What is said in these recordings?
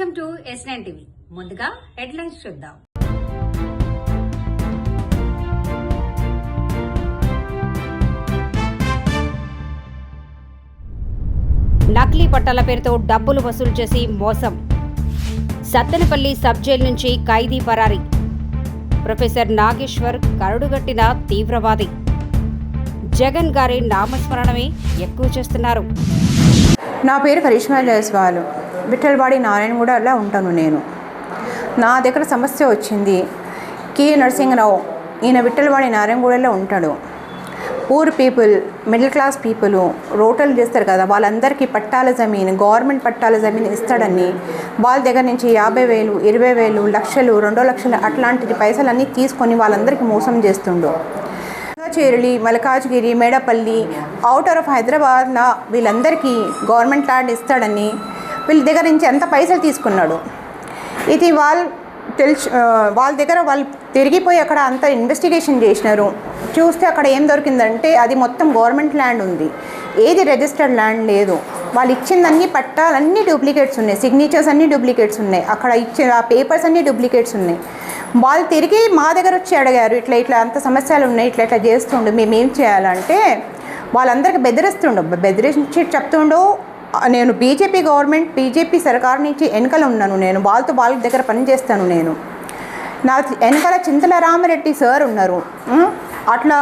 Welcome to S9 TV. ముందుగా headlines చూద్దాం. నకిలీ పట్టాల పేరుతో డబ్బులు వసూలు చేసి మోసం. సత్తెనపల్లి సబ్ జైలు నుంచి ఖైదీ పరారీ. ప్రొఫెసర్ నాగేశ్వర్ కరడుగట్టిన తీవ్రవాది. జగన్ గారి నామస్మరణమే ఎక్కువ చేస్తున్నారు. నా పేరు కరిష్మా జైస్వాల్. విఠల్వాడి నారాయణగూడలో ఉంటాను నేను. నా దగ్గర సమస్య వచ్చింది. కే నరసింహరావు, ఈయన విఠల్వాడి నారాయణగూడలో ఉంటాడు. Poor people, middle class people రోటలు చేస్తారు కదా, వాళ్ళందరికీ పట్టాల జమీన్, గవర్నమెంట్ పట్టాల జమీన్ ఇస్తాడని వాళ్ళ దగ్గర నుంచి 50,000, 20,000, లక్షలు, 2 లక్షలు అట్లాంటి పైసలన్నీ తీసుకొని వాళ్ళందరికీ మోసం చేస్తుండు. చేరళి, మల్కాజ్గిరి, మేడపల్లి, అవుటర్ ఆఫ్ హైదరాబాద్లో వీళ్ళందరికీ గవర్నమెంట్ ల్యాండ్ ఇస్తాడని వీళ్ళ దగ్గర నుంచి ఎంత పైసలు తీసుకున్నాడు. ఇది వాళ్ళ దగ్గర వాళ్ళు తిరిగిపోయి అక్కడ అంతా ఇన్వెస్టిగేషన్ చేసినారు. చూస్తే అక్కడ ఏం దొరికిందంటే అది మొత్తం గవర్నమెంట్ ల్యాండ్ ఉంది, ఏది రిజిస్టర్డ్ ల్యాండ్ లేదు. వాళ్ళు ఇచ్చిందన్నీ పట్టాలన్నీ డూప్లికేట్స్ ఉన్నాయి, సిగ్నేచర్స్ అన్నీ డూప్లికేట్స్ ఉన్నాయి, అక్కడ ఇచ్చిన ఆ పేపర్స్ అన్నీ డూప్లికేట్స్ ఉన్నాయి. వాళ్ళు తిరిగి మా దగ్గర వచ్చి అడిగారు, ఇట్లా అంత సమస్యలు ఉన్నాయి, ఇట్లా చేస్తుండు, మేమేం చేయాలంటే వాళ్ళందరికీ బెదిరించి చెప్తుండో నేను బీజేపీ గవర్నమెంట్, బీజేపీ సర్కార్ నుంచి వెనకలు ఉన్నాను, నేను వాళ్ళ దగ్గర పనిచేస్తాను. నేను నా వెనకాల చింతల రామరెడ్డి సార్ ఉన్నారు. అట్లా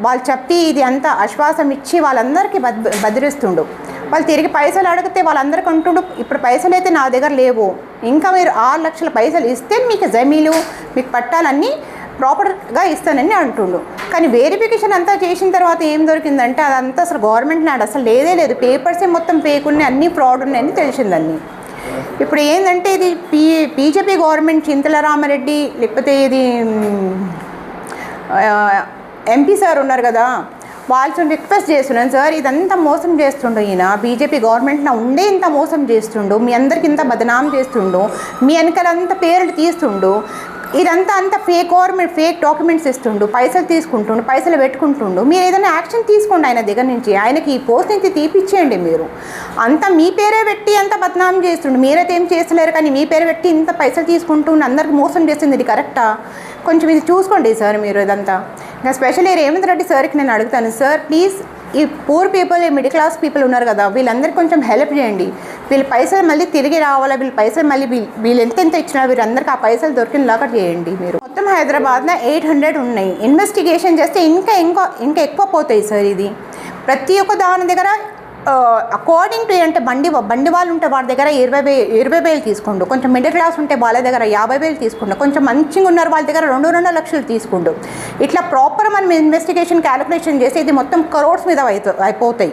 వాళ్ళు చెప్పి ఇది అంతా ఆశ్వాసం ఇచ్చి వాళ్ళందరికీ బెదిరిస్తుండు. వాళ్ళు తిరిగి పైసలు అడిగితే వాళ్ళందరికీ అంటుండు, ఇప్పుడు పైసలు అయితే నా దగ్గర లేవు, ఇంకా మీరు 6 లక్షల పైసలు ఇస్తే మీకు జమీలు, మీకు పట్టాలన్నీ ప్రాపర్గా ఇస్తానని అంటుండు. కానీ వెరిఫికేషన్ అంతా చేసిన తర్వాత ఏం దొరికిందంటే అదంతా అసలు గవర్నమెంట్ ల్యాండ్ అసలు లేదు, పేపర్సే మొత్తం ఫేక్ ఉన్నాయి, అన్నీ ఫ్రాడ్ ఉన్నాయని తెలిసిందండి. ఇప్పుడు ఏంటంటే ఇది బీజేపీ గవర్నమెంట్, చింతల రామరెడ్డి లేకపోతే ఇది ఎంపీ సార్ ఉన్నారు కదా, వాళ్ళతో రిక్వెస్ట్ చేస్తున్నాను, సార్ ఇదంతా మోసం చేస్తుండు, ఈయన బీజేపీ గవర్నమెంట్లో ఉండే ఇంత మోసం చేస్తుండు, మీ అందరికి ఇంత బదనాం చేస్తుండు, మీ వెనకాలంతా పేర్లు తీస్తుండు, ఇదంతా ఫేక్ గవర్నమెంట్, ఫేక్ డాక్యుమెంట్స్ ఇస్తుండు, పైసలు తీసుకుంటుండు, పైసలు పెట్టుకుంటుండు. మీరు ఏదైనా యాక్షన్ తీసుకోండి ఆయన దగ్గర నుంచి, ఆయనకి ఈ పోస్ట్ నుంచి తీపిచ్చేయండి. మీరు అంతా మీ పేరే పెట్టి అంత బదనాం చేస్తుండు, మీరైతే ఏం చేస్తలేరు, కానీ మీ పేరు పెట్టి ఇంత పైసలు తీసుకుంటుండు, అందరికి మోసం చేస్తుంది. ఇది కరెక్టా? కొంచెం ఇది చూసుకోండి సార్ మీరు ఇదంతా. ఇంకా స్పెషల్లీ రేవంత్ రెడ్డి సార్కి నేను అడుగుతాను, సార్ ప్లీజ్ ఈ పూర్ పీపుల్, ఈ మిడిల్ క్లాస్ పీపుల్ ఉన్నారు కదా, వీళ్ళందరికీ కొంచెం హెల్ప్ చేయండి. వీళ్ళ పైసలు మళ్ళీ తిరిగి రావాలా, వీళ్ళ పైసలు మళ్ళీ వీళ్ళు ఎంత ఇచ్చినా వీళ్ళందరికీ ఆ పైసలు దొరికినలాగా చేయండి. మీరు మొత్తం హైదరాబాద్లో 800 ఉన్నాయి, ఇన్వెస్టిగేషన్ చేస్తే ఇంకా ఎక్కువ పోతాయి సార్. ఇది ప్రతి ఒక్క దాని దగ్గర అకార్డింగ్ టు అంటే బండి వాళ్ళు ఉంటే వాళ్ళ దగ్గర 20,000 తీసుకోండు, కొంచెం మిడిల్ క్లాస్ ఉంటే వాళ్ళ దగ్గర 50,000 తీసుకోండు, కొంచెం మంచిగా ఉన్నారు వాళ్ళ దగ్గర 2 లక్షలు తీసుకోండు. ఇట్లా ప్రాపర్ మనం ఇన్వెస్టిగేషన్ క్యాలిక్యులేషన్ చేసి ఇది మొత్తం క్రోర్స్ మీద అయిపోతాయి.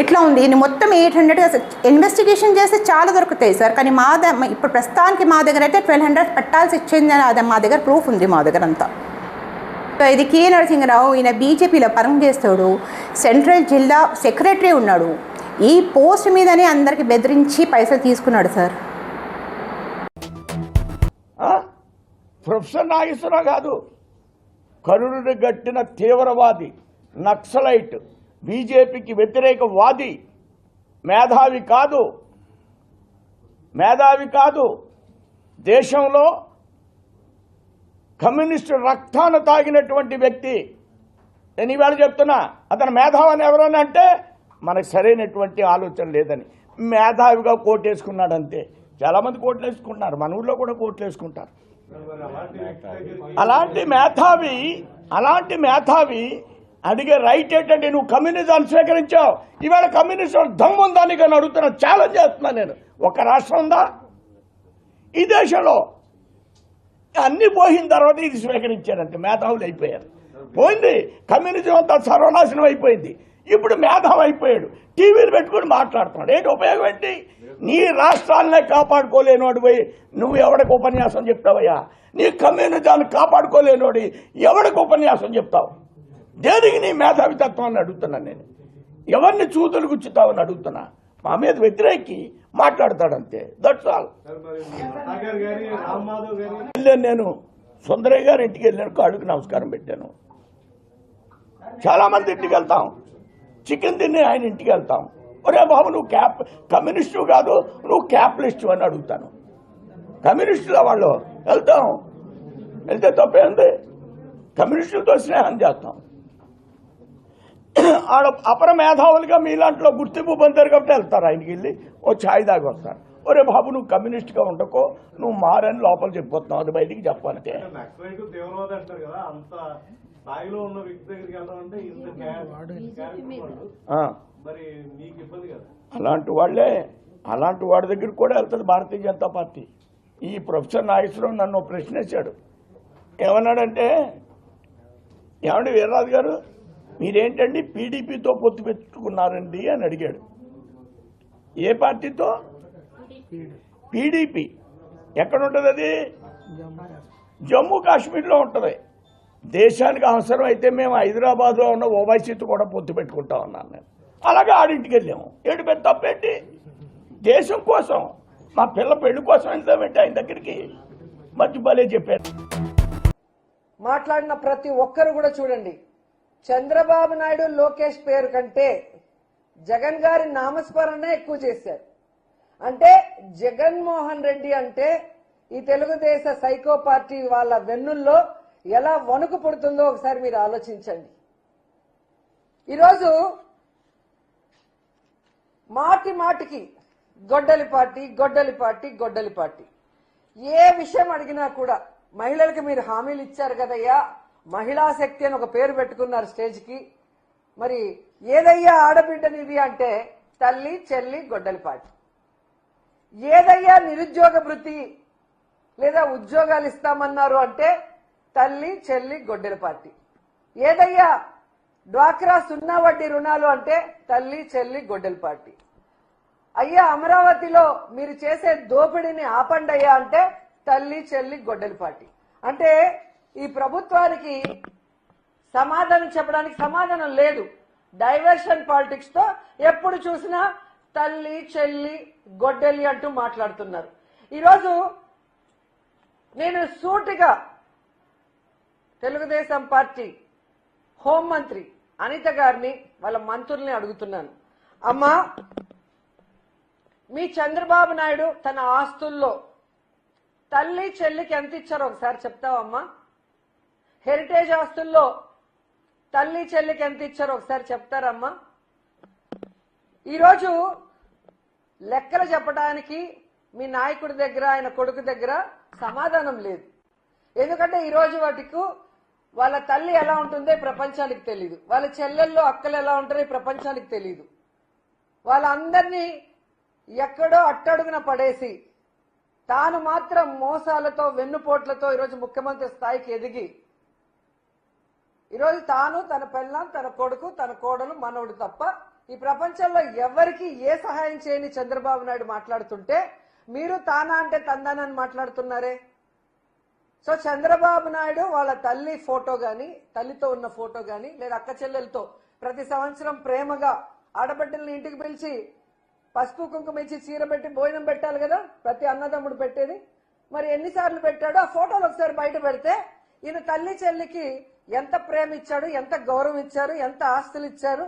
ఇట్లా ఉంది. ఇది మొత్తం 800 ఇన్వెస్టిగేషన్ చేస్తే చాలా దొరుకుతాయి సార్. కానీ ఇప్పుడు ప్రస్తుతానికి మా దగ్గర అయితే 1200 పట్టాల్సి ఇచ్చింది, అది మా దగ్గర ప్రూఫ్ ఉంది మా దగ్గర అంతా. ఇది కే నరసింహరావు, ఈయన బీజేపీలో పనిచేస్తాడు, సెంట్రల్ జిల్లా సెక్రటరీ ఉన్నాడు. ఈ పోస్ట్ మీదనే అందరికి బెదిరించి పైసలు తీసుకున్నాడు సార్. ప్రొఫెసర్ నాగేశ్వరరావు కాదు, కరుడుని గట్టిన తీవ్రవాది, నక్సలైట్, బీజేపీకి వ్యతిరేకవాది, మేధావి కాదు. దేశంలో కమ్యూనిస్టు రక్తాన్ని తాగినటువంటి వ్యక్తి. నేను ఈవేళ చెప్తున్నా, అతను మేధావని ఎవరన్నా అంటే మనకు సరైనటువంటి ఆలోచన లేదని మేధావిగా కోటేసుకున్నాడంతే. చాలామంది కోట్లు వేసుకుంటున్నారు, మన ఊళ్ళో కూడా కోట్లు వేసుకుంటారు. అలాంటి మేధావి అడిగే రైట్ ఏంటంటే, నువ్వు కమ్యూనిజాన్ని స్వీకరించావు, ఈవేళ కమ్యూనిస్టు దమ్ము ఉందా నీకు అని అడుగుతున్నా, ఛాలెంజ్ చేస్తున్నాను నేను. ఒక రాష్ట్రం ఉందా ఈ దేశంలో? అన్నీ పోయిన తర్వాత ఇది స్వీకరించారంటే మేధావులు అయిపోయారు. పోయింది కమ్యూనిజం అంతా, సర్వనాశనం అయిపోయింది. ఇప్పుడు మేధావి అయిపోయాడు, టీవీలు పెట్టుకుని మాట్లాడుతున్నాడు. ఏంటి ఉపయోగం ఏంటి? నీ రాష్ట్రాలనే కాపాడుకోలేనోడు పోయి నువ్వు ఎవరికి ఉపన్యాసం చెప్తావయ్యా? నీ కమ్యూనిజాన్ని కాపాడుకోలేనోడి ఎవరికి ఉపన్యాసం చెప్తావు? దేనికి నీ మేధావితత్వాన్ని అడుగుతున్నాను నేను. ఎవరిని చూతులు గుచ్చుతావని అడుగుతున్నా. మా మీద వ్యతిరేకి మాట్లాడతాడంతే, దట్స్ ఆల్. నేను సుందరయ్య గారి ఇంటికి వెళ్ళాను, కాళ్ళకి నమస్కారం పెట్టాను. చాలామంది ఇంటికి వెళ్తాం, చికెన్ తిని ఆయన ఇంటికి వెళ్తాం. ఒరే బాబు నువ్వు కమ్యూనిస్టు కాదు, నువ్వు క్యాపిటలిస్టు అని అడుగుతాను. కమ్యూనిస్టుల వాళ్ళు వెళ్తాం, వెళ్తే తప్పేంది, కమ్యూనిస్టులతో స్నేహం చేస్తాం. ఆడ అపర మేధావులుగా మీలాంట్లో గుర్తింపు పొందారు కాబట్టి వెళ్తారు, ఆయనకి వెళ్ళి ఓ ఛాయ్ దాగి వస్తారు. ఒరే బాబు నువ్వు కమ్యూనిస్ట్గా ఉండకో, నువ్వు మారని లోపల చెప్పిపోతున్నావు, అది బయటికి చెప్పాలంటే. అలాంటి వాడి దగ్గరికి కూడా వెళ్తుంది భారతీయ జనతా పార్టీ. ఈ ప్రొఫెసర్ నాగేశ్వరరావు నన్ను ప్రశ్నించాడు, ఏమన్నాడంటే, ఏమండి వీర్రాజు గారు మీరేంటండి పీడీపీతో పొత్తు పెట్టుకున్నారండి అని అడిగాడు. ఏ పార్టీతో? పీడీపీ. ఎక్కడ ఉంటుంది అది? జమ్మూ కాశ్మీర్లో ఉంటుంది. దేశానికి అవసరం అయితే మేము హైదరాబాద్లో ఉన్న ఓవైసీతో కూడా పొత్తు పెట్టుకుంటా ఉన్నాను నేను. అలాగే ఆడింటికి వెళ్ళాము. ఏడు పెద్ద తప్పేంటి? దేశం కోసం, మా పిల్ల పెళ్లి కోసం వెళ్తామేంటి ఆయన దగ్గరికి? మంచి భలే చెప్పారు. మాట్లాడిన ప్రతి ఒక్కరు కూడా చూడండి, చంద్రబాబు నాయుడు లోకేష్ పేరు కంటే జగన్ గారి నామస్మరణే ఎక్కువ చేశారు. అంటే జగన్మోహన్ రెడ్డి అంటే ఈ తెలుగుదేశ సైకో పార్టీ వాళ్ళ వెన్నుల్లో ఎలా వణుకు పుడుతుందో ఒకసారి మీరు ఆలోచించండి. ఈరోజు మాటి మాటికి గొడ్డలి పార్టీ గొడ్డలి పార్టీ గొడ్డలి పార్టీ, ఏ విషయం అడిగినా కూడా మహిళలకు మీరు హామీలు ఇచ్చారు కదయ్యా, మహిళా శక్తి అని ఒక పేరు పెట్టుకున్నారు స్టేజ్ కి. మరి ఏదయ్యా ఆడబిడ్డనిది అంటే తల్లి చెల్లి గొడ్డలి పార్టీ. ఏదయ్యా నిరుద్యోగ భృతి లేదా ఉద్యోగాలు ఇస్తామన్నారు అంటే తల్లి చెల్లి గొడ్డలి పార్టీ. ఏదయ్యా డ్వాక్రా 0 వడ్డీ రుణాలు అంటే తల్లి చెల్లి గొడ్డలి పార్టీ. అయ్యా అమరావతిలో మీరు చేసే దోపిడీని ఆపండయ్యా అంటే తల్లి చెల్లి గొడ్డలి పార్టీ. అంటే ఈ ప్రభుత్వానికి సమాధానం చెప్పడానికి సమాధానం లేదు. డైవర్షన్ పాలిటిక్స్ తో ఎప్పుడు చూసినా తల్లి చెల్లి గొడ్డలి అంటూ మాట్లాడుతున్నారు. ఈరోజు నేను సూటిగా తెలుగుదేశం పార్టీ హోంమంత్రి అనిత గారిని వాళ్ళ మంత్రుల్ని అడుగుతున్నాను, అమ్మా మీ చంద్రబాబు నాయుడు తన ఆస్తుల్లో తల్లి చెల్లికి ఎంత ఇచ్చారో ఒకసారి చెప్తావమ్మా? హెరిటేజ్ ఆస్తుల్లో తల్లి చెల్లికి ఎంత ఇచ్చారో ఒకసారి చెప్తారమ్మా? ఈరోజు లెక్కలు చెప్పడానికి మీ నాయకుడి దగ్గర ఆయన కొడుకు దగ్గర సమాధానం లేదు. ఎందుకంటే ఈరోజు వాటికి వాళ్ళ తల్లి ఎలా ఉంటుందో ప్రపంచానికి తెలియదు, వాళ్ళ చెల్లెళ్ళు అక్కలు ఎలా ఉంటారో ప్రపంచానికి తెలియదు. వాళ్ళందరినీ ఎక్కడో అట్టడుగున పడేసి తాను మాత్రం మోసాలతో వెన్నుపోట్లతో ఈరోజు ముఖ్యమంత్రి స్థాయికి ఎదిగి ఈరోజు తాను తన పెళ్ళాం తన కొడుకు తన కోడలు మనవడు తప్ప ఈ ప్రపంచంలో ఎవరికి ఏ సహాయం చేయని చంద్రబాబు నాయుడు మాట్లాడుతుంటే మీరు తానా అంటే తందానని మాట్లాడుతున్నారే. సో చంద్రబాబు నాయుడు వాళ్ళ తల్లి ఫోటో గాని, తల్లితో ఉన్న ఫోటో గాని లేదా అక్క చెల్లెలతో ప్రతి సంవత్సరం ప్రేమగా ఆడబిడ్డల్ని ఇంటికి పిలిచి పసుపు కుంకుమ ఇచ్చి చీర పెట్టి భోజనం పెట్టాలి కదా ప్రతి అన్నదమ్ముడు పెట్టేది. మరి ఎన్నిసార్లు పెట్టాడో ఆ ఫోటోలు ఒకసారి బయట పెడితే ఈయన తల్లి చెల్లికి ఎంత ప్రేమ ఇచ్చాడు, ఎంత గౌరవం ఇచ్చారు, ఎంత ఆస్తులు ఇచ్చారు,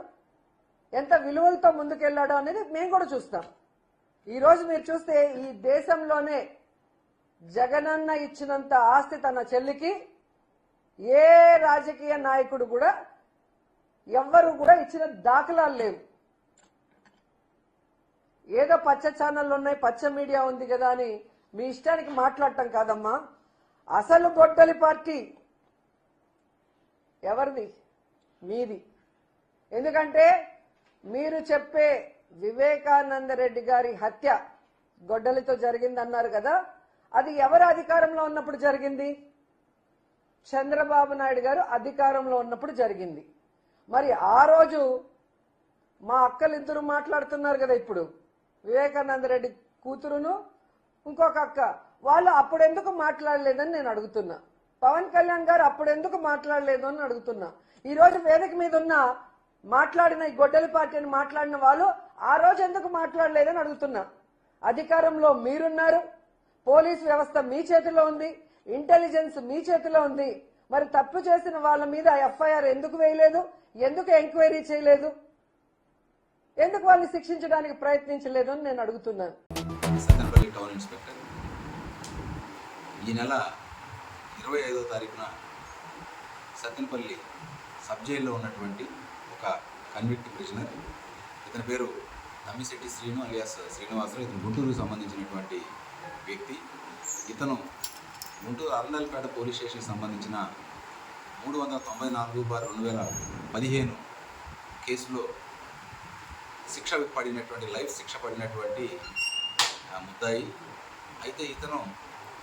ఎంత విలువలతో ముందుకెళ్లాడో అనేది మేము కూడా చూస్తాం. ఈ రోజు మీరు చూస్తే ఈ దేశంలోనే జగనన్న ఇచ్చినంత ఆస్తి తన చెల్లికి ఏ రాజకీయ నాయకుడు కూడా ఎవ్వరు కూడా ఇచ్చిన దాఖలాలు లేవు. ఏదో పచ్చ ఛానళ్ళు ఉన్నాయి, పచ్చ మీడియా ఉంది కదా అని మీ ఇష్టానికి మాట్లాడటం కాదమ్మా. అసలు గొడ్డలి పార్టీ ఎవరిది? మీది. ఎందుకంటే మీరు చెప్పే వివేకానంద రెడ్డి గారి హత్య గొడ్డలితో జరిగిందన్నారు కదా, అది ఎవరు అధికారంలో ఉన్నప్పుడు జరిగింది? చంద్రబాబు నాయుడు గారు అధికారంలో ఉన్నప్పుడు జరిగింది. మరి ఆ రోజు మా అక్కలిద్దరు మాట్లాడుతున్నారు కదా, ఇప్పుడు వివేకానంద రెడ్డి కూతురును ఇంకొక అక్క, వాళ్ళు అప్పుడెందుకు మాట్లాడలేదని నేను అడుగుతున్నా. పవన్ కళ్యాణ్ గారు అప్పుడెందుకు మాట్లాడలేదు అని అడుగుతున్నా. ఈ రోజు వేదిక మీద ఉన్న మాట్లాడిన ఈ గొడ్డలి పార్టీని మాట్లాడిన వాళ్ళు ఆ రోజు ఎందుకు మాట్లాడలేదని అడుగుతున్నా. అధికారంలో మీరున్నారు, పోలీసు వ్యవస్థ మీ చేతిలో ఉంది, ఇంటెలిజెన్స్ మీ చేతిలో ఉంది. మరి తప్పు చేసిన వాళ్ళ మీద ఎఫ్ఐఆర్ ఎందుకు వేయలేదు? ఎందుకు ఎంక్వైరీ చేయలేదు? ఎందుకు వాళ్ళని శిక్షించడానికి ప్రయత్నించలేదు అని నేను అడుగుతున్నాను. సత్తెనపల్లి టౌన్ ఇన్స్పెక్టర్ ఈ నెల 25వ తారీఖున సత్తెనపల్లి సబ్ జైల్లో ఉన్నటువంటి ఒక కన్విక్ట్ ప్రిజనర్, ఇతని పేరు తమ్మిశెట్టి శ్రీను అలియాస్ శ్రీనివాసరావు. ఇతను గుంటూరుకు సంబంధించినటువంటి వ్యక్తి. ఇతను గుంటూరు అరండల్పేట పోలీస్ స్టేషన్కి సంబంధించిన 394/2015 కేసులో శిక్ష పడినటువంటి లైఫ్ శిక్ష పడినటువంటి ముద్దాయి. అయితే ఇతను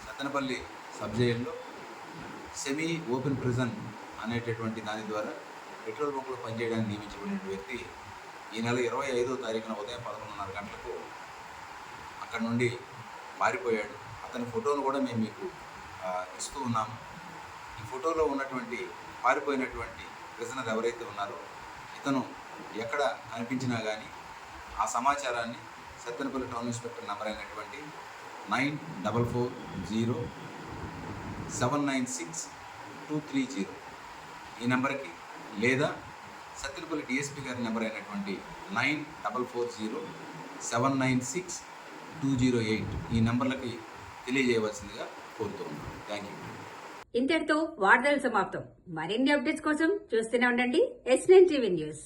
సత్తెనపల్లి సబ్ జైల్లో సెమీ ఓపెన్ ప్రిజన్ అనేటటువంటి దాని ద్వారా పెట్రోల్ బంకులో పనిచేయడానికి నియమించబడిన వ్యక్తి ఈ నెల 25వ తారీఖున ఉదయం 11:30 గంటలకు అక్కడ నుండి పారిపోయాడు. అతని ఫోటోను కూడా మేము మీకు ఇస్తూ ఉన్నాము. ఈ ఫోటోలో ఉన్నటువంటి పారిపోయినటువంటి ప్రిజనర్ ఎవరైతే ఉన్నారో ఇతను ఎక్కడ కనిపించినా కానీ ఆ సమాచారాన్ని సత్తెనపల్లి టౌన్ ఇన్స్పెక్టర్ నెంబర్ అయినటువంటి 9440796230 ఈ నెంబర్కి, లేదా సత్తెనపల్లి డిఎస్పీ గారి నెంబర్ అయినటువంటి 9440796208 ఈ నెంబర్లకి తెలియజేయవలసిందిగా కోరుతూ ఉన్నాను. Thank you. ఇంతటితో వార్తలు సమాప్తం. మరిన్ని అప్డేట్స్ కోసం చూస్తూనే ఉండండి S9 టీవీ న్యూస్.